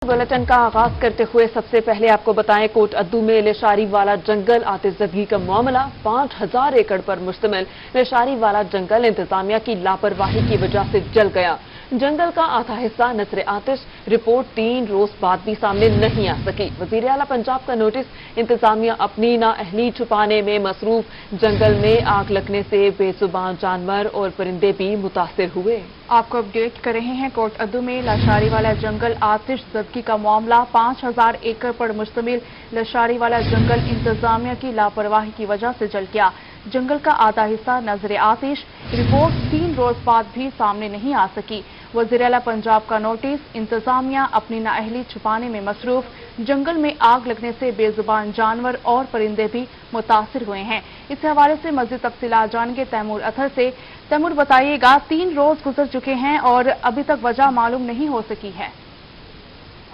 Bulletin का आगाज करते हुए सबसे पहले आपको बताएं कोट अद्दू में लेशारी वाला जंगल आतिशज़दगी का मामला 5000 एकड़ पर मुश्तमिल लेशारी वाला जंगल इंतजामिया की लापरवाही की वजह से जल गया। जंगल का आधा हिस्सा नजर आतिश रिपोर्ट 3 रोज बाद भी सामने नहीं आ सकी। वजीर आला पंजाब का नोटिस इंतजामिया अपनी नाअहली छुपाने में मसरूफ। जंगल में आग लगने से बेजुबान जानवर और परिंदे भी मुतासिर हुए। आपको अपडेट कर रहे हैं कोट अद्दू में लशारी वाला जंगल आतिशज़दगी का मामला 5000 एकड़ पर मुश्तमिल लशारी वाला जंगल इंतजामिया की लापरवाही की वजह से जल गया। जंगल का आधा हिस्सा नजर आतिश रिपोर्ट 3 रोज बाद भी सामने नहीं आ सकी। वज़ीर आला पंजाब का नोटिस इंतजामिया अपनी नाअहली छुपाने में मसरूफ। जंगल में आग लगने से बेजुबान जानवर और परिंदे भी मुतासिर हुए हैं। इस हवाले से मज़ीद तफसीलात जानेंगे तैमूर अथर से। तैमूर बताइएगा, 3 रोज गुजर चुके हैं और अभी तक वजह मालूम नहीं हो सकी है।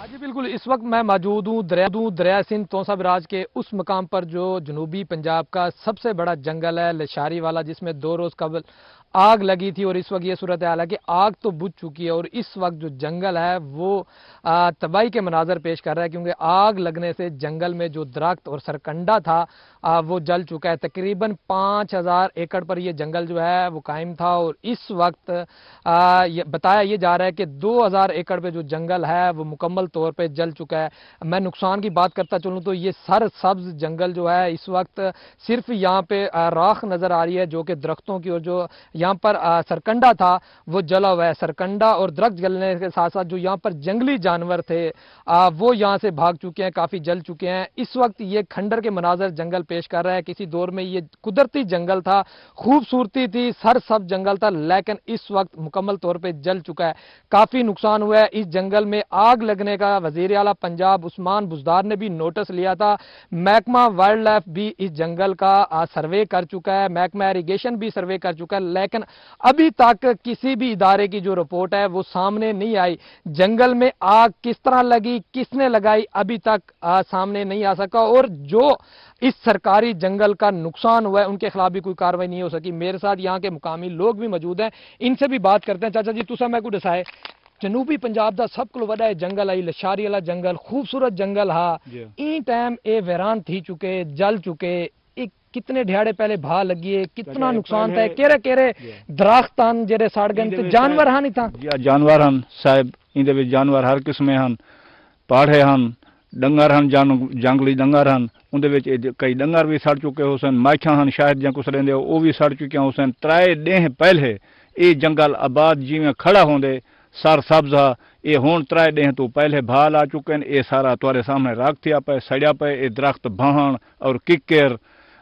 जी बिल्कुल, इस वक्त मैं मौजूद हूँ दरिया सिंध तौसा बराज के उस मकाम पर जो जनूबी पंजाब का सबसे बड़ा जंगल है लेशारी वाला, जिसमें 2 रोज कबल आग लगी थी और इस वक्त ये सूरत हाल है कि आग तो बुझ चुकी है और इस वक्त जो जंगल है वो तबाही के मनाजर पेश कर रहा है, क्योंकि आग लगने से जंगल में जो दरख्त और सरकंडा था वो जल चुका है। तकरीबन 5000 एकड़ पर यह जंगल जो है वो कायम था और इस वक्त बताया ये जा रहा है कि 2000 एकड़ पे जो जंगल है वो मुकम्मल तौर पे जल चुका है। मैं नुकसान की बात करता चलूँ तो ये सर सब्ज जंगल जो है इस वक्त सिर्फ यहाँ पे राख नजर आ रही है, जो कि दरख्तों की, और जो यहाँ पर सरकंडा था वो जला हुआ है। सरकंडा और दरख्त जलने के साथ साथ जो यहाँ पर जंगली जानवर थे वो यहाँ से भाग चुके हैं, काफी जल चुके हैं। इस वक्त ये खंडर के मनाजर जंगल पेश कर रहा है। किसी दौर में ये कुदरती जंगल था, खूबसूरती थी, सर सब जंगल था, लेकिन इस वक्त मुकम्मल तौर पर जल चुका है। काफी नुकसान हुआ है। इस जंगल में आग लगने का वजीर आला पंजाब उस्मान बुज़दार ने भी नोटिस लिया था। महकमा वाइल्ड लाइफ भी इस जंगल का सर्वे कर चुका है, महकमा इरिगेशन भी सर्वे कर चुका है, लेकिन अभी तक किसी भी इदारे की जो रिपोर्ट है वो सामने नहीं आई। जंगल में आग किस तरह लगी, किसने लगाई, अभी तक सामने नहीं आ सका और जो इस सरकारी जंगल का नुकसान हुआ है उनके खिलाफ भी कोई कार्रवाई नहीं हो सकी। मेरे साथ यहाँ के मुकामी लोग भी मौजूद हैं, इनसे भी बात करते हैं। चाचा जी, तुसा मैं को दसाए जनूबी पंजाब का सब को वड़ा जंगल आई लशारी वाला जंगल, खूबसूरत जंगल हा, ई टाइम ए वैरान थी चुके, जल चुके। कितने ढियाड़े पहले भा लगी है, कितना नुकसान था, केरे केरे दरख्त हन जेरे सड़ गए ते जानवर हां नहीं था। जानवर हन साहब, इंदे विच जानवर हर किस्म हन, पाड़े हन, डंगर हन, जंगली डंगर हन, उनदे विच कई डंगर भी सड़ चुके हो सन, माखियां हन शायद ਜਾਂ कुछ रहंदे ਉਹ भी सड़ चुके हो सन। 3 दिन पहले ये जंगल आबाद जिवें खड़ा होंदे सर सब्जा, ये हुण 3 दिन तो पहले भाल आ चुके हैं। ये सारा तुहारे सामने राख थिया पे, सड़िया पे। ये दरख्त भाण और किक्कर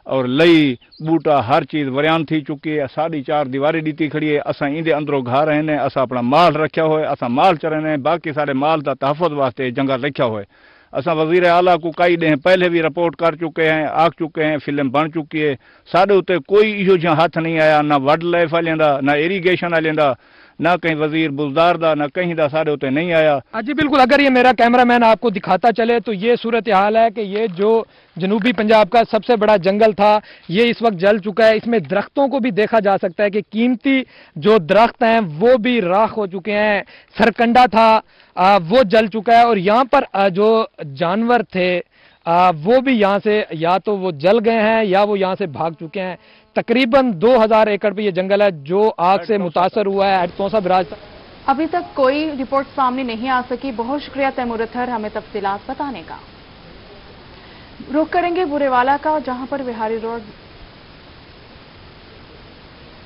और लई बूटा हर चीज वरियान थी चुकी है। 4.5 दीवारी दी खड़ी है। असा इंदे अंदरों घर रहने, असा अपना माल रखा हुआ है, असा माल चरने, बाकी सारे माल का तहफ़्फ़ुज़ वास्ते जंगल रखा हुआ है। असा वज़ीर आला को कई दिन पहले भी रिपोर्ट कर चुके हैं, आख चुके हैं, फिल्म बन चुकी है। साढ़े उत्ते कोई इहो जिहा हथ नहीं आया, ना वाइल्ड लाइफ वाले दा, ना इरीगेशन वाले दा, ना कहीं वजीर बुज़दार दा, ना कहीं दा सारे उते नहीं आया। जी बिल्कुल, अगर ये मेरा कैमरामैन आपको दिखाता चले तो ये सूरत हाल है कि ये जो जनूबी पंजाब का सबसे बड़ा जंगल था ये इस वक्त जल चुका है। इसमें दरख्तों को भी देखा जा सकता है कि कीमती जो दरख्त हैं वो भी राख हो चुके हैं। सरकंडा था वो जल चुका है और यहाँ पर जो जानवर थे वो भी यहाँ से या तो वो जल गए हैं या वो यहाँ से भाग चुके हैं। तकरीबन 2000 एकड़ पे ये जंगल है जो आग से मुतासर हुआ है। तौसा बराज अभी तक कोई रिपोर्ट सामने नहीं आ सकी। बहुत शुक्रिया तैमूर अथर हमें तफसीलात बताने का। रुख करेंगे बुरेवाला का, जहां पर बिहारी रोड।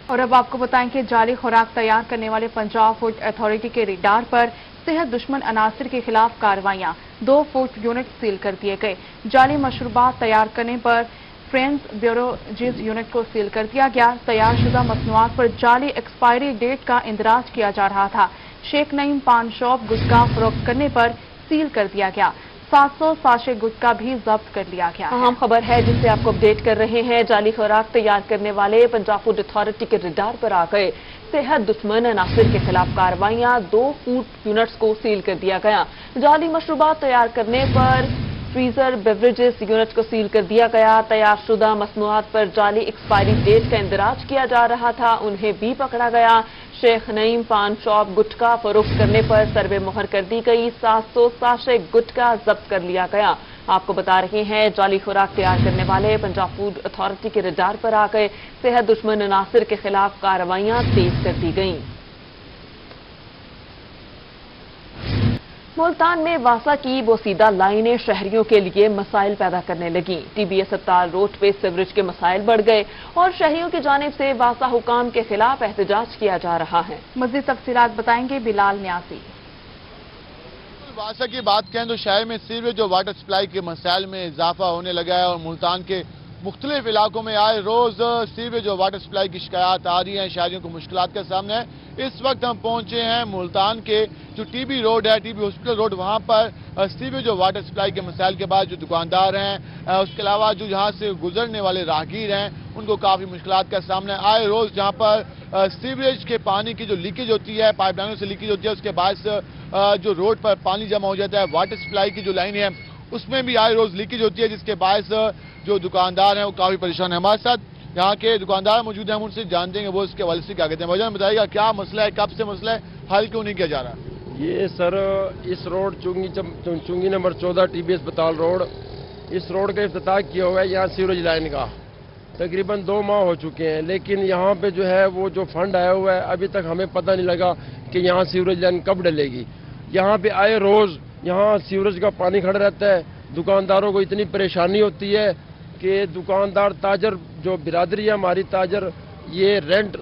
और अब आपको बताएं कि जाली खुराक तैयार करने वाले पंजाब फूड अथॉरिटी के रेडार पर सेहत दुश्मन अनासिर के खिलाफ कार्रवाइयां, 2 फूड यूनिट सील कर दिए गए। जाली मशरूबात तैयार करने पर फ्रेंड्स ब्यूरो जिस यूनिट को सील कर दिया गया। तैयारशुदा मसनूआत पर जाली एक्सपायरी डेट का इंदराज किया जा रहा था। शेख नईम पान शॉप गुटखा फरोख्त करने पर सील कर दिया गया। 700 साशे गुटखा भी जब्त कर लिया गया। अहम खबर है जिससे आपको अपडेट कर रहे हैं। जाली खुराक तैयार करने वाले पंजाब फूड अथॉरिटी के रडार पर आ गए सेहत दुश्मन अनासिर के खिलाफ कार्रवाइयां, 2 फूड यूनिट्स को सील कर दिया गया। जाली मशरूबात तैयार करने पर फ्रीजर बेवरेजेस यूनिट को सील कर दिया गया। तैयारशुदा मसनूआत पर जाली एक्सपायरी डेट का इंदराज किया जा रहा था, उन्हें भी पकड़ा गया। शेख नईम पान शॉप गुटखा फरोख्त करने पर सर्वे मोहर कर दी गई। 700 साशे गुटखा जब्त कर लिया गया। आपको बता रहे हैं, जाली खुराक तैयार करने वाले पंजाब फूड अथॉरिटी के रडार पर आ गए। सेहत दुश्मन अनासिर के खिलाफ कार्रवाइयां तेज कर दी गईं। मुल्तान में वासा की बोसीदा लाइनें शहरियों के लिए मसाइल पैदा करने लगी। टीबी अस्पताल रोड पे सीवरेज के मसाइल बढ़ गए और शहरियों की जानिब से वासा हुकाम के खिलाफ एहतजाज किया जा रहा है। मज़ीद तफसीलात बताएंगे बिलाल न्यासी। वासा की बात करें तो शहर में सीवरेज और वाटर सप्लाई के मसाइल में इजाफा होने लगा है और मुल्तान के मुख्तलिफ इलाकों में आए रोज सीवरेज और वाटर सप्लाई की शिकायत आ रही है, शहरियों को मुश्किलात का सामना है। इस वक्त हम पहुंचे हैं मुल्तान के जो टीबी रोड है, टीबी हॉस्पिटल रोड, वहां पर सीवरेज और वाटर सप्लाई के मसाइल के बाद जो दुकानदार हैं, उसके अलावा जो यहाँ से गुजरने वाले राहगीर हैं, उनको काफ़ी मुश्किलात का सामना है। आए रोज जहाँ पर सीवरेज के पानी की जो लीकेज होती है, पाइपलाइनों से लीकेज होती है, उसके बायस जो रोड पर पानी जमा हो जाता है। वाटर सप्लाई की जो लाइन है उसमें भी आए रोज लीकेज होती है, जिसके बायस जो दुकानदार हैं वो काफ़ी परेशान है। हमारे साथ यहाँ के दुकानदार मौजूद हैं, हम उनसे जान देंगे वो इसके हवाले से क्या कहते हैं। भाईजान बताइएगा क्या मसला है, कब से मसला है, हल क्यों नहीं किया जा रहा? ये सर इस रोड चुंगी नंबर 14 टीबी अस्पताल रोड, इस रोड का इफ्तिताह किया हुआ है यहाँ सीवरेज लाइन का। तकरीबन 2 माह हो चुके हैं, लेकिन यहाँ पे जो है वो जो फंड आया हुआ है अभी तक हमें पता नहीं लगा कि यहाँ सीवरेज लाइन कब डलेगी। यहाँ पे आए रोज़ यहाँ सीवरेज का पानी खड़ा रहता है। दुकानदारों को इतनी परेशानी होती है कि दुकानदार ताजर जो बिरादरी है हमारी ताजर, ये रेंट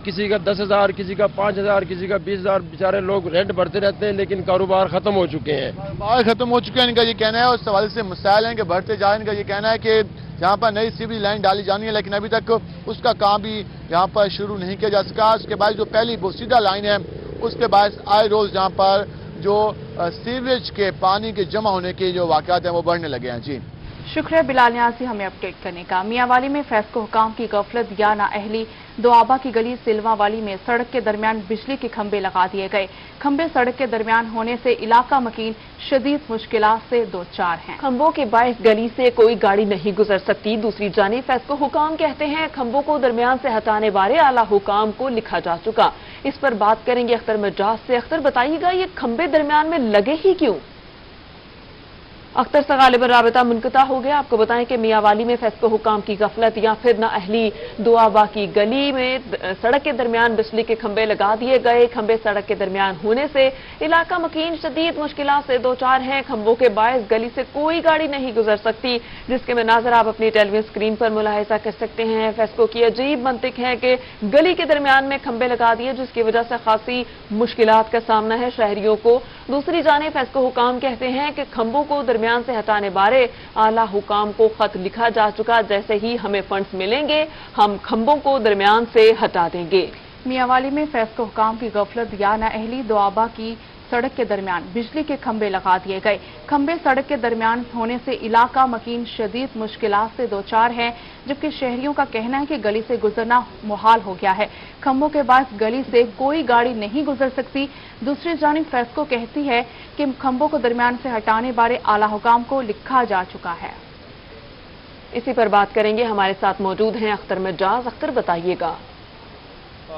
किसी का 10,000, किसी का 5,000, किसी का 20,000, बेचारे लोग रेंट भरते रहते हैं, लेकिन कारोबार खत्म हो चुके हैं। कारोबार खत्म हो चुके हैं इनका ये कहना है। उस हवाले से मसाइल हैं कि बढ़ते जा रहे हैं। इनका ये कहना है कि यहाँ पर नई सीवरेज लाइन डाली जानी है, लेकिन अभी तक उसका काम भी यहाँ पर शुरू नहीं किया जा सका। उसके बाद जो पहली बोसीदा लाइन है उसके बाद आए रोज यहाँ पर जो सीवरेज के पानी के जमा होने के जो वाक़यात हैं वो बढ़ने लगे हैं। जी शुक्रिया बिलाल न्यासी हमें अपडेट करने का। मियांवाली में फैस्को हुकाम की गफलत या नाअहली, दोआबा की गली सिलवा वाली में सड़क के दरमियान बिजली के खंभे लगा दिए गए। खंभे सड़क के दरमियान होने से इलाका मकीन शदीद मुश्किलात से दो चार हैं। खंभों के बायस गली से कोई गाड़ी नहीं गुजर सकती। दूसरी जानिब फैस्को हुकाम कहते हैं खंभों को दरमियान से हटाने बारे आला हुकाम को लिखा जा चुका। इस पर बात करेंगे अख्तर मिर्जाज से। अख्तर बताइएगा ये खंभे दरमियान में लगे ही क्यों? अख्तर से गालिबन राबता मुनक़ता हो गया। आपको बताएं कि मियांवाली में फैस्को हुकाम की गफलत या फिर नाअहली, दोआबा की गली में सड़क के दरमियान बिजली के खंभे लगा दिए गए। खंभे सड़क के दरमियान होने से इलाका मकीन शदीद मुश्किलात से दो चार हैं। खंभों के बायस गली से कोई गाड़ी नहीं गुजर सकती, जिसके मनाज़र आप अपनी टेलीविजन स्क्रीन पर मुलाहिजा कर सकते हैं। फैस्को की अजीब मंतिक है कि गली के दरमियान में खंभे लगा दिए, जिसकी वजह से खासी मुश्किलात का सामना है शहरियों को। दूसरी जानिब फैस्को हुकाम कहते हैं कि खंभों को दरमियान से हटाने बारे आला हुकाम को खत लिखा जा चुका। जैसे ही हमें फंड्स मिलेंगे हम खंभों को दरमियान से हटा देंगे। मियांवाली में फैस्को हुकाम की गफलत या नाअहली, दोआबा की सड़क के दरमियान बिजली के खंभे लगा दिए गए। खंभे सड़क के दरमियान होने से इलाका मकीन शदीद मुश्किलात से दो चार है, जबकि शहरियों का कहना है कि गली से गुजरना मुहाल हो गया है। खंभों के बाद गली से कोई गाड़ी नहीं गुजर सकती। दूसरी जानिब फैस्को कहती है कि खंभों को दरमियान से हटाने बारे आला हुकाम को लिखा जा चुका है। इसी पर बात करेंगे, हमारे साथ मौजूद हैं अख्तर मिर्जाज। अख्तर बताइएगा।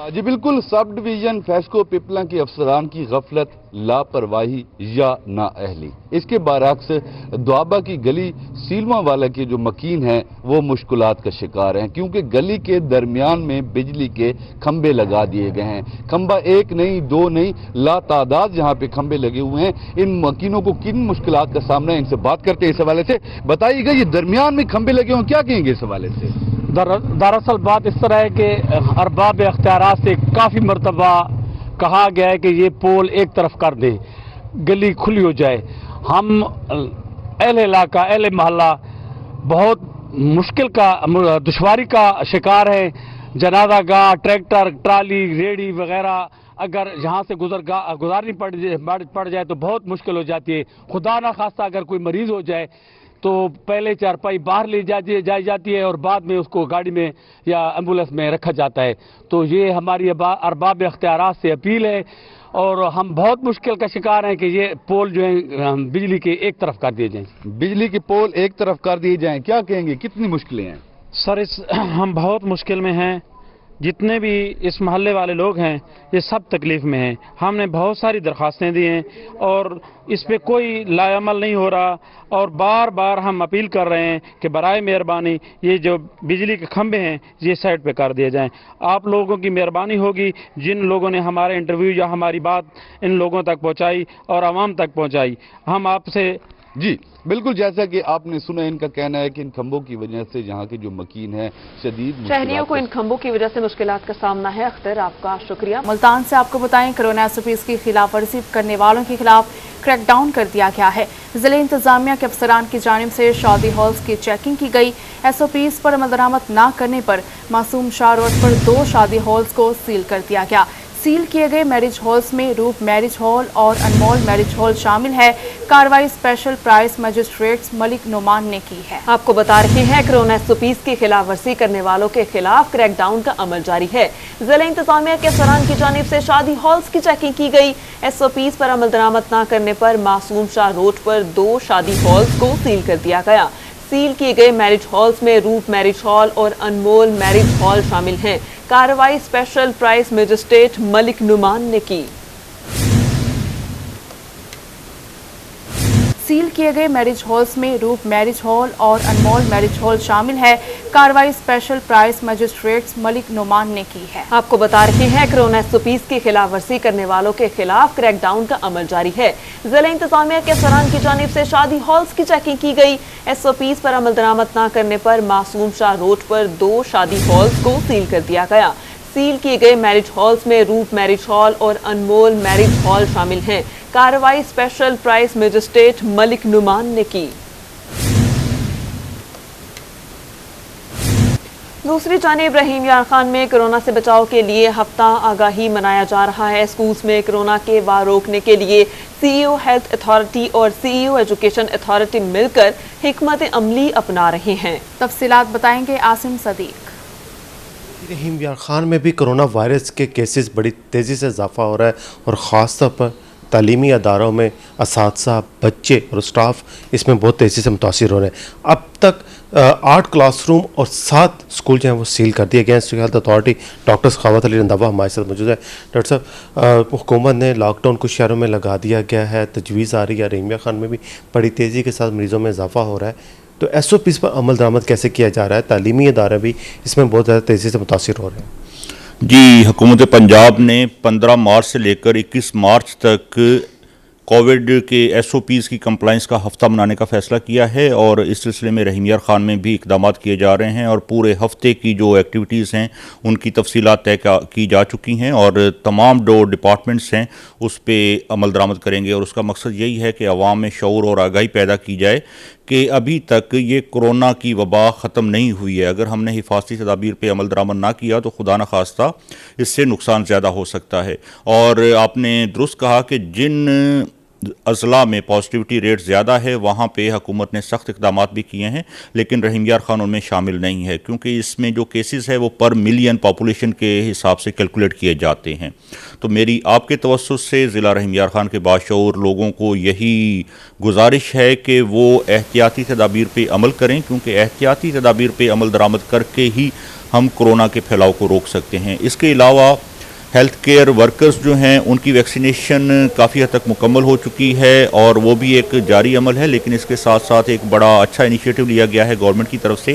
जी बिल्कुल, सब डिवीजन फैस्को पिपला के अफसरान की गफलत, लापरवाही या नाअहली, इसके बरअक्स दोआबा की गली सीलवा वाला के जो मकीन हैं वो मुश्किलात का शिकार हैं, क्योंकि गली के दरमियान में बिजली के खंबे लगा दिए गए हैं। खंबा एक नहीं, दो नहीं, लातादाद यहाँ पे खंबे लगे हुए हैं। इन मकीनों को किन मुश्किलात का सामना है, इनसे बात करते हैं। इस हवाले से बताइएगा, ये दरमियान में खंबे लगे हुए, क्या कहेंगे इस हवाले से? दरअसल बात इस तरह है कि अरबाब इख्तियारात से काफ़ी मरतबा कहा गया है कि ये पोल एक तरफ कर दें, गली खुली हो जाए। हम अहले इलाका, अहले मोहल्ला बहुत मुश्किल का, दुश्वारी का शिकार है। जनाजा गाह, ट्रैक्टर, ट्राली, रेडी वगैरह अगर यहाँ से गुजारनी पड़ जाए तो बहुत मुश्किल हो जाती है। खुदा ना खास्ता अगर कोई मरीज हो जाए तो पहले चारपाई बाहर ले जाई जाती है और बाद में उसको गाड़ी में या एम्बुलेंस में रखा जाता है। तो ये हमारी अरबाब इख्तियारात से अपील है اور ہم بہت مشکل کا شکار ہیں کہ یہ پول جو ہیں بجلی کے ایک طرف کر دیے جائیں. بجلی کے پول ایک طرف کر دیے جائیں، کیا کہیں گے، کتنی مشکلیں ہیں؟ سر ہم بہت مشکل میں ہیں. جتنے بھی اس محلے والے لوگ ہیں یہ سب تکلیف میں ہیں. ہم نے بہت ساری درخواستیں دی ہیں اور اس پہ کوئی لا عمل نہیں ہو رہا، اور بار بار ہم اپیل کر رہے ہیں کہ برائے مہربانی یہ جو بجلی کے کھمبے ہیں یہ سائڈ پہ کر دیے جائیں. آپ لوگوں کی مہربانی ہوگی جن لوگوں نے ہمارے انٹرویو یا ہماری بات ان لوگوں تک پہنچائی اور عوام تک پہنچائی. ہم آپ سے جی بالکل، جیسا کہ آپ نے سنا، ان کا کہنا ہے کہ ان کھمبوں کی وجہ سے یہاں کے جو مکین ہیں شدید شہریوں کو ان کھمبوں کی وجہ سے مشکلات کا سامنا ہے. اختر آپ کا شکریہ. ملتان سے آپ کو بتائیں کورونا SOPs کی خلاف ورزی کرنے والوں کے خلاف کریک ڈاؤن کر دیا گیا ہے. ضلع انتظامیہ کے افسران کی جانب سے شادی ہالز کی چیکنگ کی گئی. SOPs پر عمل درآمد نہ کرنے پر معصوم شاہ روڈ پر 2 شادی ہالز کو سیل کر دیا گیا. سیل کیے گئے میرج ہالز میں روپ میرج ہال اور انمول میرج ہال شامل ہے. کارروائی اسپیشل پرائس مجسٹریٹ ملک نعمان نے کی ہے. آپ کو بتا رہے ہیں کورونا SOPs کی خلاف ورزی کرنے والوں کے خلاف کریک ڈاؤن کا عمل جاری ہے. ضلع انتظامیہ کے افسران کی جانب سے شادی ہالز کی چیکنگ کی گئی. SOPs پر عمل درآمد نہ کرنے پر معصوم شاہ روڈ پر 2 شادی ہالز کو سیل کر دیا گیا. سیل کیے گئے میرج ہالز میں روپ میرج ہال اور انمول میرج ہال شامل ہیں. کارروائی اسپیشل پرائس مجسٹریٹ ملک نعمان نے کی. سیل کیے گئے میرج ہالز میں روپ میرج ہال اور انمول میرج ہال شامل ہے. کارروائی اسپیشل پرائس مجسٹریٹ ملک نعمان نے کی ہے. آپ کو بتا رہے ہیں کورونا SOPs کی خلاف ورزی کرنے والوں کے خلاف کریک ڈاؤن کا عمل جاری ہے. ضلع انتظامیہ کے افسران کی جانب سے شادی ہالز کی چیکنگ کی گئی. SOPs پر عمل درآمد نہ کرنے پر معصوم شاہ روڈ پر 2 شادی ہالز کو سیل کر دیا گیا. سیل کیے گئے میرج ہالز میں روپ میرج ہال اور انمول میرج ہال شامل ہیں. کارروائی اسپیشل پرائس مجسٹریٹ ملک نعمان نے کی. دوسری جانب رحیم یار خان میں کورونا سے بچاؤ کے لیے ہفتہ آگاہی منایا جا رہا ہے. اسکولز میں کورونا کے وبا روکنے کے لیے CEO ہیلتھ اتھارٹی اور CEO ایجوکیشن اتھارٹی مل کر حکمت عملی اپنا رہے ہیں. تفصیلات بتائیں گے عاصم صدیق. رحیم یار خان میں بھی کرونا وائرس کے کیسز بڑی تیزی سے اضافہ ہو رہا ہے اور خاص طور پر تعلیمی اداروں میں اساتذہ، بچے اور اسٹاف اس میں بہت تیزی سے متاثر ہو رہے ہیں. اب تک 8 کلاس روم اور 7 اسکول جو ہیں وہ سیل کر دیے گئے ہیں. ہیلتھ اتھارٹی ڈاکٹر سخاوت علی رنداوا ہمارے ساتھ موجود ہے. ڈاکٹر صاحب، حکومت نے لاک ڈاؤن کچھ شہروں میں لگا دیا گیا ہے، تجویز آ رہی ہے، رحیم یار خان میں بھی بڑی تیزی کے ساتھ مریضوں میں اضافہ ہو رہا ہے. تو SOPs پر عمل درآمد کیسے کیا جا رہا ہے؟ تعلیمی ادارے بھی اس میں بہت زیادہ تیزی سے متاثر ہو رہے ہیں. جی، حکومت پنجاب نے 15 مارچ سے لے کر 21 مارچ تک کووڈ کے SOPs کی کمپلائنس کا ہفتہ منانے کا فیصلہ کیا ہے، اور اس سلسلے میں رحیم یار خان میں بھی اقدامات کیے جا رہے ہیں، اور پورے ہفتے کی جو ایکٹیویٹیز ہیں ان کی تفصیلات طے کی جا چکی ہیں، اور تمام جو ڈپارٹمنٹس ہیں اس پہ عمل درآمد کریں گے. اور اس کا مقصد یہی ہے کہ عوام میں شعور اور آگاہی پیدا کی جائے کہ ابھی تک یہ کورونا کی وبا ختم نہیں ہوئی ہے. اگر ہم نے حفاظتی تدابیر پہ عمل درآمد نہ کیا تو خدا نخواستہ اس سے نقصان زیادہ ہو سکتا ہے. اور آپ نے درست کہا کہ جن اضلاع میں پازیٹیوٹی ریٹ زیادہ ہے وہاں پہ حکومت نے سخت اقدامات بھی کیے ہیں، لیکن رحیم یار خان ان میں شامل نہیں ہے، کیونکہ اس میں جو کیسز ہے وہ پر ملین پاپولیشن کے حساب سے کیلکولیٹ کیے جاتے ہیں. تو میری آپ کے توسط سے ضلع رحیم یار خان کے باشعور لوگوں کو یہی گزارش ہے کہ وہ احتیاطی تدابیر پہ عمل کریں، کیونکہ احتیاطی تدابیر پہ عمل درآمد کر کے ہی ہم کورونا کے پھیلاؤ کو روک سکتے ہیں. اس کے علاوہ ہیلتھ کیئر ورکرز جو ہیں ان کی ویکسینیشن کافی حد تک مکمل ہو چکی ہے، اور وہ بھی ایک جاری عمل ہے. لیکن اس کے ساتھ ساتھ ایک بڑا اچھا انیشیٹو لیا گیا ہے گورنمنٹ کی طرف سے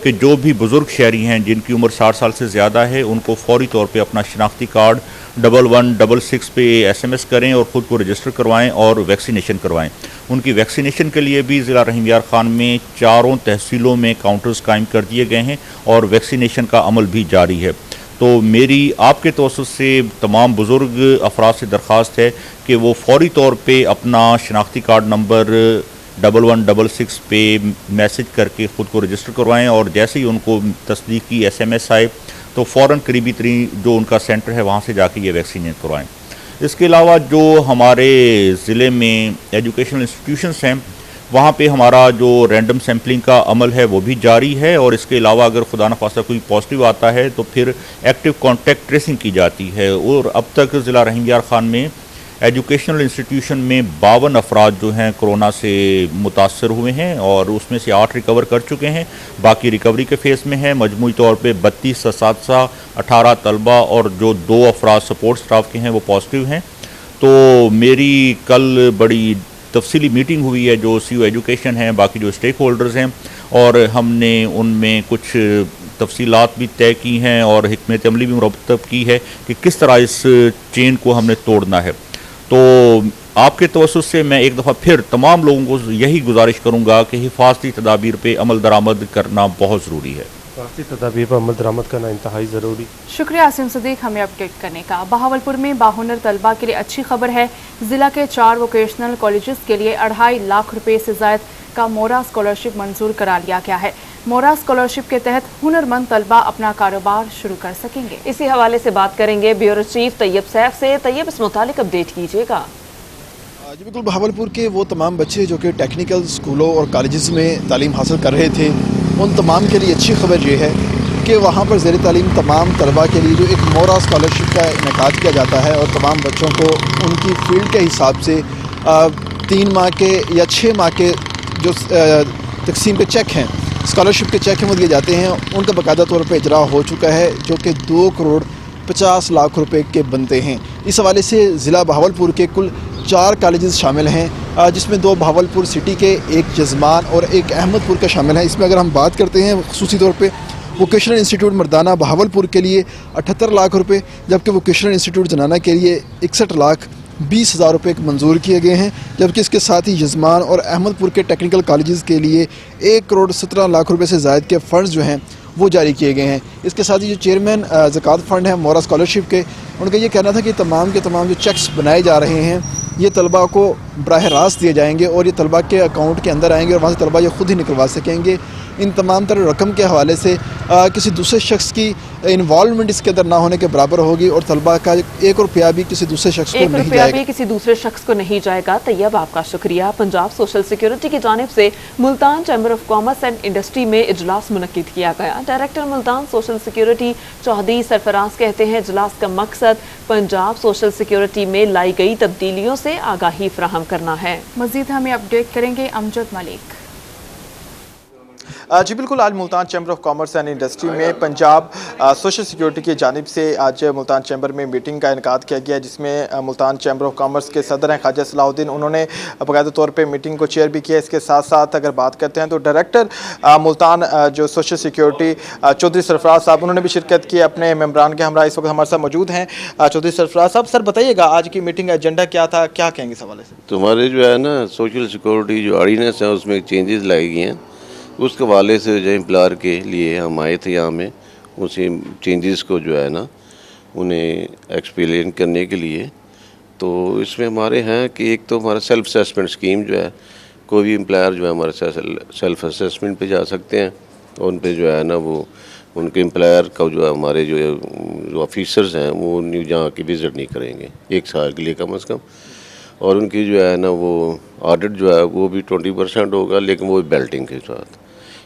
کہ جو بھی بزرگ شہری ہیں جن کی عمر 60 سال سے زیادہ ہے ان کو فوری طور پہ اپنا شناختی کارڈ 1166 پہ SMS کریں اور خود کو رجسٹر کروائیں اور ویکسینیشن کروائیں. ان کی ویکسینیشن کے لیے بھی ضلع رحیم یار خان میں 4 تحصیلوں میں کاؤنٹرز قائم کر دیے گئے ہیں، اور ویکسینیشن کا عمل بھی جاری ہے. تو میری آپ کے توسط سے تمام بزرگ افراد سے درخواست ہے کہ وہ فوری طور پہ اپنا شناختی کارڈ نمبر 1166 پہ میسج کر کے خود کو رجسٹر کروائیں، اور جیسے ہی ان کو تصدیقی SMS آئے تو فوراً قریبی ترین جو ان کا سینٹر ہے وہاں سے جا کے یہ ویکسین کروائیں. اس کے علاوہ جو ہمارے ضلع میں ایجوکیشنل انسٹیٹیوشنس ہیں वहाँ पे हमारा जो रैंडम सैम्पलिंग का अमल है वो भी जारी है, और इसके अलावा अगर खुदा न खास्ता कोई पॉजिटिव आता है तो फिर एक्टिव कॉन्टैक्ट ट्रेसिंग की जाती है। और अब तक ज़िला रहीम यार खान में एजुकेशनल इंस्टीट्यूशन में 52 अफराद जो हैं कोरोना से मुतासर हुए हैं, और उसमें से 8 रिकवर कर चुके हैं, बाकी रिकवरी के फेस में हैं। मजमूई तौर पे 32 असातिज़ा, 18 तलबा और जो 2 अफराद सपोर्ट स्टाफ के हैं वो पॉजिटिव हैं। तो मेरी कल बड़ी तफसीली मीटिंग हुई है जो सीओ एजुकेशन हैं, बाकी जो स्टेक होल्डर्स हैं, और हमने उनमें कुछ तफसीलात भी तय की हैं और हिकमत अमली भी मुरतब की है कि किस तरह इस चेन को हमने तोड़ना है। तो आपके तवज्जुह से मैं एक दफ़ा फिर तमाम लोगों को यही गुजारिश करूँगा कि हिफाजती तदाबीर पे अमल दरामद करना बहुत ज़रूरी है। हिफाजती तदाबीर पर अमल दरामद करना इंतहाई ज़रूरी। शुक्रिया आसिम सदीक हमें अपडेट करने का। बहावलपुर में बाहुनर तलबा के लिए अच्छी खबर है। जिला के 4 वोकेशनल कॉलेजेस के लिए 2.5 लाख रुपए से ज़ायद का मोरा स्कॉलरशिप मंजूर करा लिया गया है। मोरा स्कॉलरशिप के तहत हुनरमंद तलबा अपना कारोबार शुरू कर सकेंगे। इसी हवाले से बात करेंगे ब्यूरो चीफ तैयब सैफ से। तैयब, इस मुतालिक अपडेट कीजिएगा। जी बिल्कुल, बहावलपुर के वो तमाम बच्चे जो कि टेक्निकल स्कूलों और कॉलेजेस में तालीम हासिल कर रहे थे, उन तमाम के लिए अच्छी खबर ये है कि वहाँ पर ज़ेर तालीम तमाम तलबा के लिए जो एक मोरा स्कॉलरशिप का इनेकाद किया जाता है, और तमाम बच्चों को उनकी फील्ड के हिसाब से 3 माह के या 6 माह के जो तकसीम के चेक हैं, स्कॉलरशिप के चेक हैं, वो दिए जाते हैं। उनका बाकायदा तौर पर इजरा हो चुका है, जो कि 2 करोड़ 50 लाख रुपए के बनते हैं। इस हवाले से ज़िला बहावलपुर के कुल 4 कॉलेजेस शामिल हैं, जिसमें 2 बहावलपुर सिटी के, 1 जज़मान और 1 अहमदपुर का शामिल है। इसमें अगर हम बात करते हैं खुसूसी तौर पे वोकेशनल इंस्टीट्यूट मर्दाना बहावलपुर के लिए 78 लाख रुपए, जबकि वोकेशनल इंस्टीट्यूट जनाना के लिए 61,20,000 रुपये मंजूर किए गए हैं। जबकि इसके साथ ही यजमान और अहमदपुर के टेक्निकल कॉलेजेस के लिए 1 करोड़ 17 लाख रुपये से ज़ायद के फ़ंड्स जो हैं वो जारी किए गए हैं। इसके साथ ही जो चेयरमैन ज़कात फ़ंड है मोरा स्कॉलरशिप के, उनका ये कहना था कि तमाम के तमाम जो चेक्स बनाए जा रहे हैं ये तलबा को बराह रास्त दिए जाएंगे और ये तलबा के अकाउंट के अंदर आएंगे और वहाँ से तलबा ये खुद ही निकलवा सकेंगे। इन तमाम तरह रकम के हवाले से किसी दूसरे शख्स की इन्वॉल्वमेंट इसके अंदर ना होने के बराबर होगी, और तलबा का 1 रुपया भी किसी दूसरे शख्स को नहीं जाएगा। किसी दूसरे शख्स को नहीं जाएगा। तैयब, आपका शुक्रिया। पंजाब सोशल सिक्योरिटी की जानिब से Multan chamber of commerce and industry में इजलास मुनक्किद किया गया। Director Multan social security Chaudhry Sarfraz कहते हैं इजलास का मकसद पंजाब सोशल सिक्योरिटी में लाई गई तब्दीलियों से आगाही फराहम करना है। मजीद हमें अपडेट करेंगे अमजद मलिक। जी बिल्कुल, आज Multan chamber of commerce and industry में पंजाब सोशल सिक्योरिटी की जानिब से आज मुल्तान चैम्बर में मीटिंग का इनकाद किया गया, जिसमें मुल्तान चैम्बर ऑफ कॉमर्स के सदर हैं ख्वाजा सलाहुद्दीन, उन्होंने बाकायदा तौर पे मीटिंग को चेयर भी किया। इसके साथ साथ अगर बात करते हैं तो डायरेक्टर मुल्तान जो सोशल सिक्योरिटी चौधरी सरफराज साहब, उन्होंने भी शिरकत की अपने मेम्बरान के हमरा। इस वक्त हमारे साथ मौजूद हैं चौधरी सरफराज साहब। सर बताइएगा आज की मीटिंग का एजेंडा क्या था, क्या कहेंगे इस हवाले से? तुम्हारे जो है ना सोशल सिक्योरिटी जो ऑर्डिनेंस है उसमें चेंजेस लाई गई हैं, उसके हवाले से जो एम्प्लॉयर के लिए हम आए थे यहाँ में, उसी चेंजेस को जो है ना उन्हें एक्सप्लेन करने के लिए। तो इसमें हमारे हैं कि एक तो हमारा सेल्फ असेसमेंट स्कीम जो है, कोई भी एम्प्लॉयर जो है हमारे सेल्फ असेसमेंट पे जा सकते हैं, और उन पे जो है ना वो उनके एम्प्लॉयर का जो है हमारे जो ऑफिसर्स हैं वो यहाँ की विज़िट नहीं करेंगे 1 साल के लिए कम अज़ कम, और उनकी जो है ना वो ऑडिट जो है वो भी 20% होगा, लेकिन वो बेल्टिंग के साथ।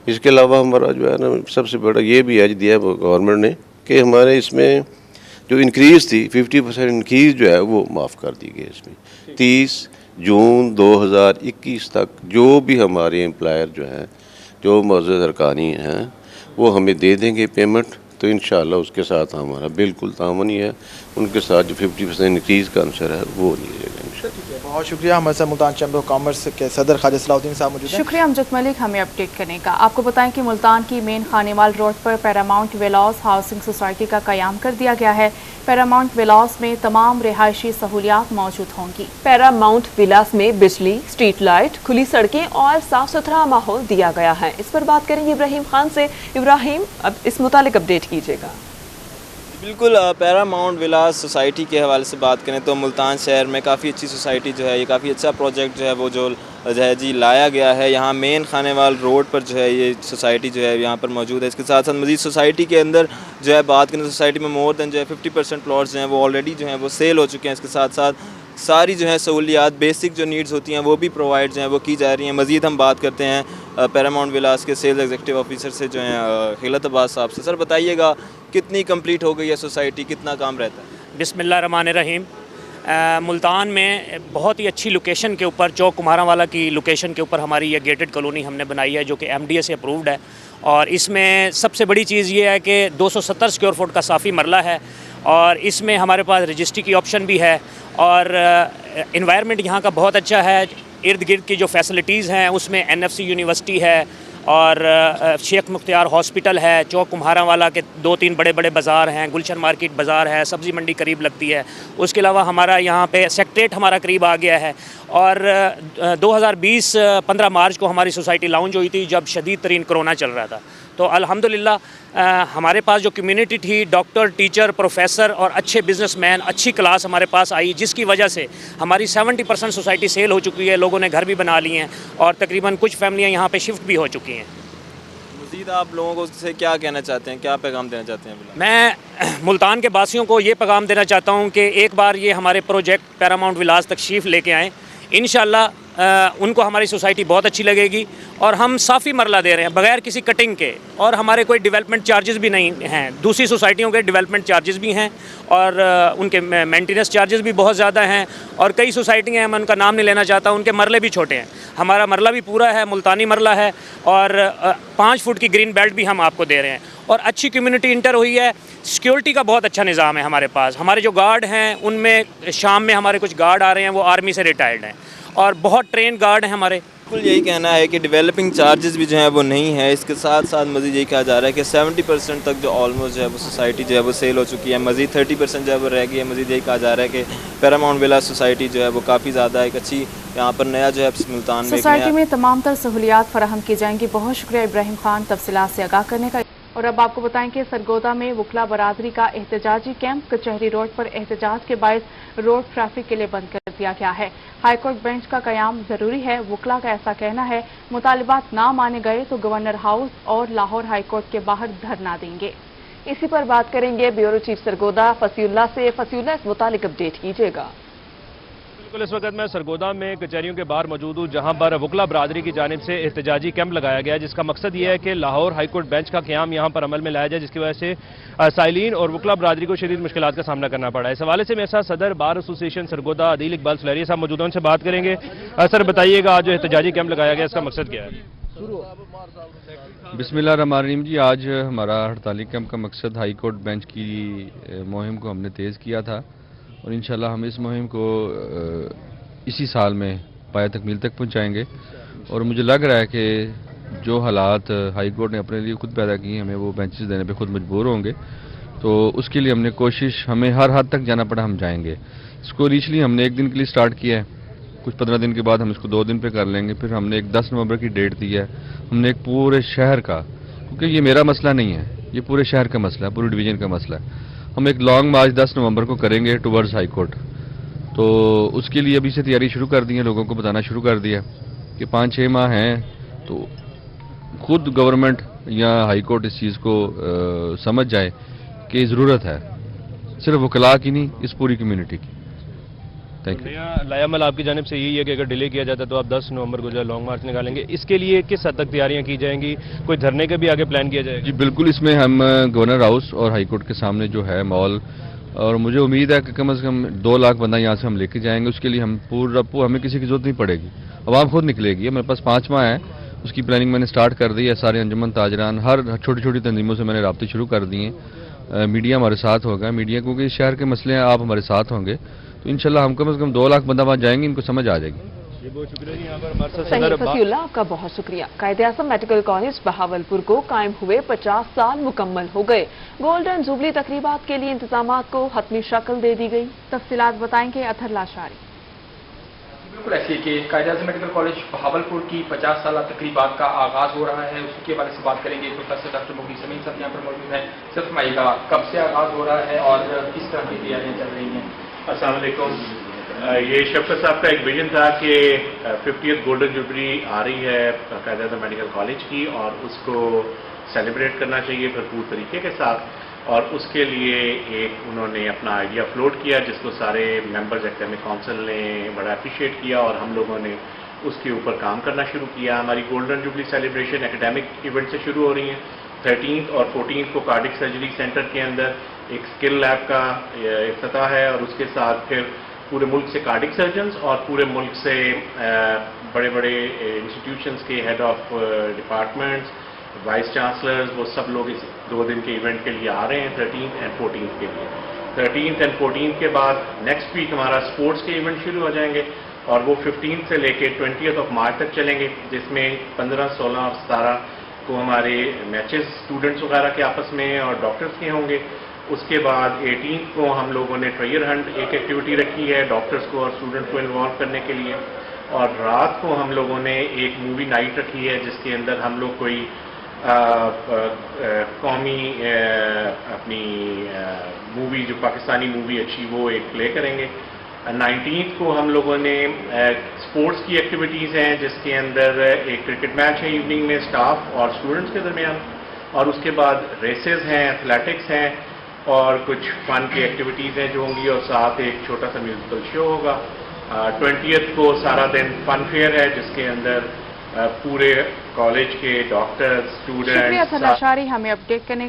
इसके अलावा हमारा जो है ना सबसे बड़ा ये भी आज दिया है गवर्नमेंट ने कि हमारे इसमें जो इंक्रीज़ थी 50% इंक्रीज़ जो है वो माफ़ कर दी गई। इसमें 30 जून 2021 तक जो भी हमारे एम्प्लॉयर जो हैं, जो मौजूद अरकानी हैं, वो हमें दे देंगे पेमेंट। तो इंशाअल्लाह उसके साथ हमारा बिल्कुल तामन ही है, उनके साथ जो 50% इंक्रीज़ का आंसर है वो नहीं रहेगा। बहुत शुक्रिया। हमारे साथ मुल्तान चैम्बर ऑफ कॉमर्स के सदर ख्वाजा सलाहुद्दीन साहब मौजूद हैं। शुक्रिया अमजद मलिक हमें अपडेट करने का। आपको बताएं कि मुल्तान की मेन खानेवाल रोड पर पैरामाउंट विलास हाउसिंग सोसाइटी का क़याम कर दिया गया है। पैरामाउंट विलास में तमाम रिहायशी सहूलियात मौजूद होंगी। पैरामाउंट विलास में बिजली, स्ट्रीट लाइट, खुली सड़कें और साफ सुथरा माहौल दिया गया है। इस पर बात करेंगे इब्राहिम खान से। इब्राहिम, अब इस मुतालिक अपडेट कीजिएगा। बिल्कुल, पैरामाउंट विलास सोसाइटी के हवाले से बात करें तो मुल्तान शहर में काफ़ी अच्छी सोसाइटी जो है, ये काफ़ी अच्छा प्रोजेक्ट जो है वो जो है जी लाया गया है। यहाँ मेन खानेवाल रोड पर जो है ये सोसाइटी जो है यहाँ पर मौजूद है। इसके साथ साथ मज़ीद सोसाइटी के अंदर जो है बात करें तो सोसाइटी में मोर दैन जो है 50% प्लॉट्स जो हैं वो ऑलरेडी जो हैं वो सेल हो चुके हैं। इसके साथ साथ सारी जो है सहूलियात बेसिक जो नीड्स होती हैं वो भी प्रोवाइड जो हैं वो की जा रही हैं। मज़ीद हम बात करते हैं पैरामाउंट विलास के सेल्स एग्जीक्यूटिव ऑफिसर से जो हैं खिलत अब्बास साहब से। सर बताइएगा कितनी कंप्लीट हो गई है सोसाइटी, कितना काम रहता है? बिस्मिल्लाहिर्रहमानिर्रहीम। मुल्तान में बहुत ही अच्छी लोकेशन के ऊपर, चौक कुम्हारावाला की लोकेशन के ऊपर हमारी ये गेटेड कॉलोनी हमने बनाई है जो कि MDA से अप्रूव्ड है। और इसमें सबसे बड़ी चीज़ ये है कि 270 स्क्वायर फुट का साफ़ी मरला है और इसमें हमारे पास रजिस्ट्री की ऑप्शन भी है और इन्वायरमेंट यहाँ का बहुत अच्छा है। इर्द गिर्द की जो फैसिलिटीज़ हैं उसमें NFC यूनिवर्सिटी है और शेख मुख्तियार हॉस्पिटल है, चौक कुम्हारावाला के 2-3 बड़े बड़े बाज़ार हैं, गुलशन मार्केट बाज़ार है, सब्ज़ी मंडी करीब लगती है। उसके अलावा हमारा यहाँ पे सेक्रेटेरिएट हमारा करीब आ गया है। और 2020 15 मार्च को हमारी सोसाइटी लॉन्च हुई थी जब शदीद तरीन कोरोना चल रहा था। तो अल्हम्दुलिल्लाह हमारे पास जो कम्युनिटी थी, डॉक्टर, टीचर, प्रोफेसर और अच्छे बिजनेसमैन, अच्छी क्लास हमारे पास आई, जिसकी वजह से हमारी 70% सोसाइटी सेल हो चुकी है। लोगों ने घर भी बना लिए हैं और तकरीबन कुछ फैमिलियां यहाँ पे शिफ्ट भी हो चुकी हैं। मज़ीद आप लोगों को से क्या कहना चाहते हैं, क्या पैगाम देना चाहते हैं? मैं मुल्तान के वासियों को ये पैगाम देना चाहता हूँ कि एक बार ये हमारे प्रोजेक्ट पैरामाउंट विलास तशरीफ़ लेके आएँ। इंशाल्लाह उनको हमारी सोसाइटी बहुत अच्छी लगेगी और हम साफ़ी मरला दे रहे हैं बग़ैर किसी कटिंग के और हमारे कोई डेवलपमेंट चार्जेस भी नहीं हैं। दूसरी सोसाइटियों के डेवलपमेंट चार्जेस भी हैं और उनके मेंटेनेंस चार्जेस भी बहुत ज़्यादा हैं और कई सोसाइटियाँ हैं, मैं उनका नाम नहीं लेना चाहता, उनके मरले भी छोटे हैं। हमारा मरला भी पूरा है, मुल्तानी मरला है और 5 फुट की ग्रीन बेल्ट भी हम आपको दे रहे हैं और अच्छी कम्युनिटी इंटर हुई है। सिक्योरिटी का बहुत अच्छा निज़ाम है हमारे पास। हमारे जो गार्ड हैं उनमें शाम में हमारे कुछ गार्ड आ रहे हैं, वो आर्मी से रिटायर्ड हैं और बहुत ट्रेन गार्ड हैं हमारे। बिल्कुल यही कहना है कि डेवलपिंग चार्जेस भी जो है वो नहीं है। इसके साथ साथ मज़ीद यही कहा जा रहा है कि 70% तक जो ऑलमोस्ट जो है वो सोसाइटी जो है वो सेल हो चुकी है। मज़ीद 30% जो है वो रह गई है। मज़ीद यही कहा जा रहा है कि पैरामाउंट विला सोसाइटी जो है वो काफ़ी ज़्यादा एक अच्छी यहाँ पर नया जो है मुल्तान में सोसाइटी में तमाम तर सहूलियात फराहम की जाएंगी। बहुत शुक्रिया इब्राहिम खान तफसीलात से आगाह करने का। और अब आपको बताएं कि सरगोदा में वकला बरादरी का एहतजाजी कैंप कचहरी रोड पर एहतजाज के बायस रोड ट्रैफिक के लिए बंद कर दिया गया है। हाईकोर्ट बेंच का कयाम जरूरी है, वकला का ऐसा कहना है। मुतालिबात ना माने गए तो गवर्नर हाउस और लाहौर हाईकोर्ट के बाहर धरना देंगे। इसी पर बात करेंगे ब्यूरो चीफ सरगोदा फसीउल्लाह से। फसीउल्लाह, इस मुतालिक अपडेट कीजिएगा। बिल्कुल, इस वक्त मैं सरगोदा में कचहरियों के बाहर मौजूद हूँ जहाँ पर वकला बरादरी की जानिब से एहतजाजी कैंप लगाया गया है, जिसका मकसद ये है कि लाहौर हाईकोर्ट बेंच का क़याम यहाँ पर अमल में लाया जाए, जिसकी वजह से साइलिन और वकला बरादरी को शदीद मुश्किलात का सामना करना पड़ा है। इस हवाले से मेरे साथ सदर बार एसोसिएशन सरगोदा अदील इकबाल सुलैरिया साहब मौजूद हैं, उनसे बात करेंगे। सर बताइएगा, आज जो एहतजाजी कैंप लगाया गया इसका मकसद क्या है? बिस्मिल्लाहिर्रहमानिर्रहीम जी, आज हमारा हड़ताली कैंप का मकसद हाई कोर्ट बेंच की मुहिम को हमने तेज़ किया था और इंशाल्लाह हम इस मुहिम को इसी साल में पाया तकमील तक पहुंचाएंगे। और मुझे लग रहा है कि जो हालात हाई कोर्ट ने अपने लिए खुद पैदा किए, हमें वो बेंचेस देने पे खुद मजबूर होंगे, तो उसके लिए हमने कोशिश, हमें हर हद तक जाना पड़ा हम जाएंगे। इसको इनिशियली हमने 1 दिन के लिए स्टार्ट किया है, कुछ 15 दिन के बाद हम इसको 2 दिन पे कर लेंगे। फिर हमने एक 10 नवंबर की डेट दी है। हमने एक पूरे शहर का, क्योंकि ये मेरा मसला नहीं है, ये पूरे शहर का मसला है, पूरे डिवीज़न का मसला है। हम एक लॉन्ग मार्च 10 नवंबर को करेंगे टुवर्ड्स हाई कोर्ट। तो उसके लिए अभी से तैयारी शुरू कर दी है, लोगों को बताना शुरू कर दिया कि 5-6 माह हैं, तो खुद गवर्नमेंट या हाई कोर्ट इस चीज़ को समझ जाए कि ज़रूरत है सिर्फ वकला की नहीं, इस पूरी कम्युनिटी की। Thank you. लायामल आपकी जानिब से यही है कि अगर डिले किया जाता तो आप 10 नवंबर को जो है लॉन्ग मार्च निकालेंगे। इसके लिए किस हद तक तैयारियां की जाएंगी? कोई धरने का भी आगे प्लान किया जाएगा? जी बिल्कुल, इसमें हम गवर्नर हाउस और हाई कोर्ट के सामने जो है मॉल, और मुझे उम्मीद है कि कम से कम 2 लाख बंदा यहाँ से हम लेके जाएंगे। उसके लिए हम हमें किसी की जरूरत नहीं पड़ेगी, आवाम खुद निकलेगी। मेरे पास 5 माह है, उसकी प्लानिंग मैंने स्टार्ट कर दी है। सारे अंजुमन ताजरान, हर छोटी छोटी तंजीमों से मैंने राब्ते शुरू कर दिए हैं। मीडिया हमारे साथ होगा, मीडिया क्योंकि इस शहर के मसले हैं, आप हमारे साथ होंगे तो इंशाल्लाह हम कम से कम 2 लाख बंदा वहाँ जाएंगे, इनको समझ आ जाएगी। फसीउल्लाह, आपका बहुत शुक्रिया। कायदे-ए-आज़म मेडिकल कॉलेज बहावलपुर को कायम हुए 50 साल मुकम्मल हो गए। गोल्डन जुबली तकरीबात के लिए इंतजामात को हतमी शक्ल दे दी गई। तफसीलात बताएंगे अथर लाशारी। बिल्कुल ऐसे कि कायदे-ए-आज़म मेडिकल कॉलेज बहावलपुर की 50 साल तकरीबात का आगाज हो रहा है, उसके बारे में बात करेंगे। प्रोफेसर डॉक्टर मुखी समीन साहब यहाँ पर मौजूद हैं। सर फरमाइएगा, कब से आगाज हो रहा है और किस तरह की तैयारियाँ चल रही हैं? अस्सलाम वालेकुम। ये शफकत साहब का एक विजन था कि 50th गोल्डन जुबली आ रही है कायदे-ए-आज़म मेडिकल कॉलेज की और उसको सेलिब्रेट करना चाहिए भरपूर तरीके के साथ। اور اس کے لیے ایک انہوں نے اپنا آئیڈیا فلوٹ کیا جس کو سارے ممبرز ایکڈیمک کونسل نے بڑا اپریشیٹ کیا اور ہم لوگوں نے اس کے اوپر کام کرنا شروع کیا. ہماری golden jubilee celebration academic event سے شروع ہو رہی ہیں. 13 اور 14 کو کارڈک سرجری سینٹر کے اندر ایک اسکل لیب کا افتتاح ہے اور اس کے ساتھ پھر پورے ملک سے کارڈک سرجنز اور پورے ملک سے بڑے بڑے انسٹیٹیوشنز کے head of departments vice chancellors وہ سب لوگ اس 2 دن کے ایونٹ کے لیے آ رہے ہیں 13 اور 14 کے لیے. 13 اور 14 کے بعد نیکسٹ ویک ہمارا اسپورٹس کے ایونٹ شروع ہو جائیں گے اور وہ 15 سے لے کے 20 آف مارچ تک چلیں گے جس میں 15, 16 اور 17 کو ہمارے میچز اسٹوڈنٹس وغیرہ کے آپس میں اور ڈاکٹرز کے ہوں گے. اس کے بعد 18 کو ہم لوگوں نے ٹریئر ہنٹ ایک ایکٹیویٹی رکھی ہے ڈاکٹرز کو اور اسٹوڈنٹ کو انوالو کرنے کے لیے. اور رات کو ہم لوگوں نے ایک مووی نائٹ رکھی ہے جس کے اندر ہم لوگ کوئی قومی اپنی مووی جو پاکستانی مووی اچھی وہ ایک پلے کریں گے. 19 کو ہم لوگوں نے اسپورٹس کی ایکٹیویٹیز ہیں جس کے اندر ایک کرکٹ میچ ہے ایوننگ میں اسٹاف اور اسٹوڈنٹس کے درمیان اور اس کے بعد ریسز ہیں ایتھلیٹکس ہیں اور کچھ فن کی ایکٹیویٹیز ہیں جو ہوں گی اور ساتھ ایک چھوٹا سا میوزیکل شو ہوگا. 20 کو سارا دن فن فیئر ہے جس کے اندر پورے کالج کے ڈاکٹر شکریہ اسٹوڈنٹس لاشاری ہمیں اپڈیٹ کرنے کا.